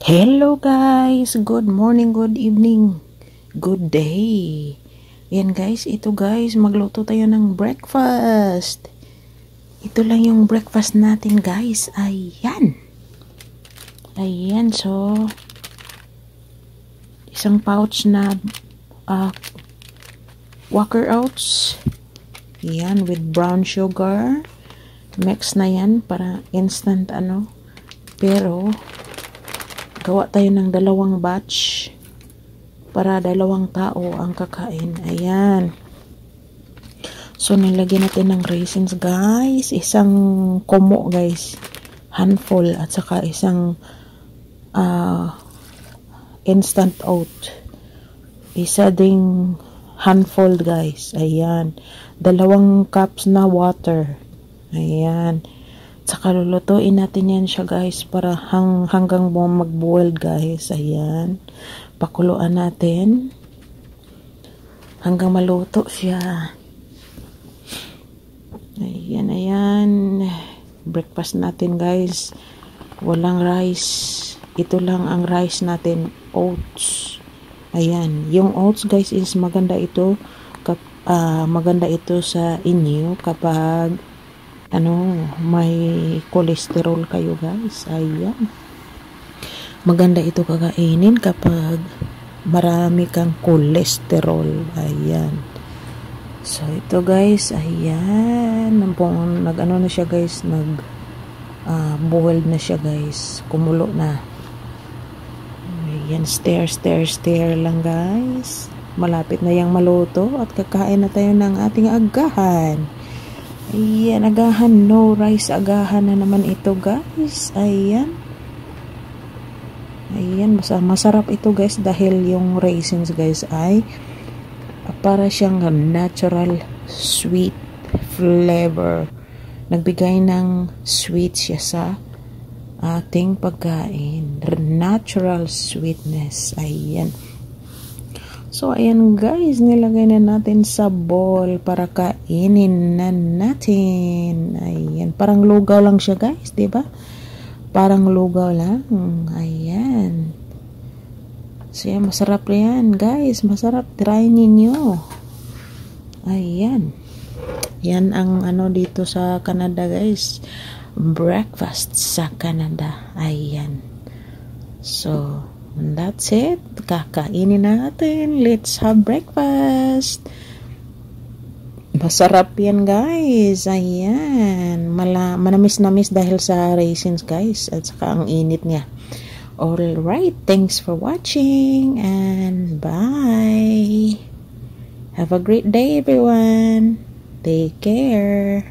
Hello guys! Good morning, good evening, good day. Yan guys, ito guys, magluto tayo ng breakfast. Ito lang yung breakfast natin guys. Ayan. Ayan, so isang pouch na Quaker Oats. Yan, with brown sugar. Mix na yan para instant Pero gawa tayo ng dalawang batch para dalawang tao ang kakain. Ayan. So, nilagyan natin ng raisins, guys. Isang kumo, guys. Handful. At saka isang instant oat. Isa ding handful, guys. Ayan. 2 cups na water. Ayan. Saka lulutuin natin yan siya guys para hanggang mag-boil guys. Ayan. Pakuluan natin hanggang maluto siya. Ayan, ayan. Breakfast natin guys. Walang rice. Ito lang ang rice natin. Oats. Ayan. Yung oats guys is maganda ito. Maganda ito sa inyo kapag may cholesterol kayo guys. Ayan. Maganda ito kakainin kapag marami kang cholesterol. Ayan. So, ito guys. Ayan. Na siya guys. Boiled na siya guys. Kumulo na. Ayan. Stir lang guys. Malapit na yang maluto at kakain na tayo ng ating agahan. Ayan, agahan, no rice, agahan na naman ito guys. Ayan. Ayan, masarap ito guys dahil yung raisins guys ay para siyang natural sweet flavor. Nagbigay ng sweet siya sa ating pagkain. Natural sweetness. Ayan. So, ayan guys, nilagay na natin sa bowl para kainin na natin. Ayan, parang lugaw lang siya guys, diba? Parang lugaw lang. Ayan. So, yan, masarap yan guys. Masarap, try ninyo. Ayan. Yan ang dito sa Canada guys. Breakfast sa Canada. Ayan. So, and that's it. Kakainin natin. Let's have breakfast. Masarap yan guys. Ayan. Manamis-namis dahil sa raisins guys. At saka ang init niya. Alright. Thanks for watching. And bye. Have a great day everyone. Take care.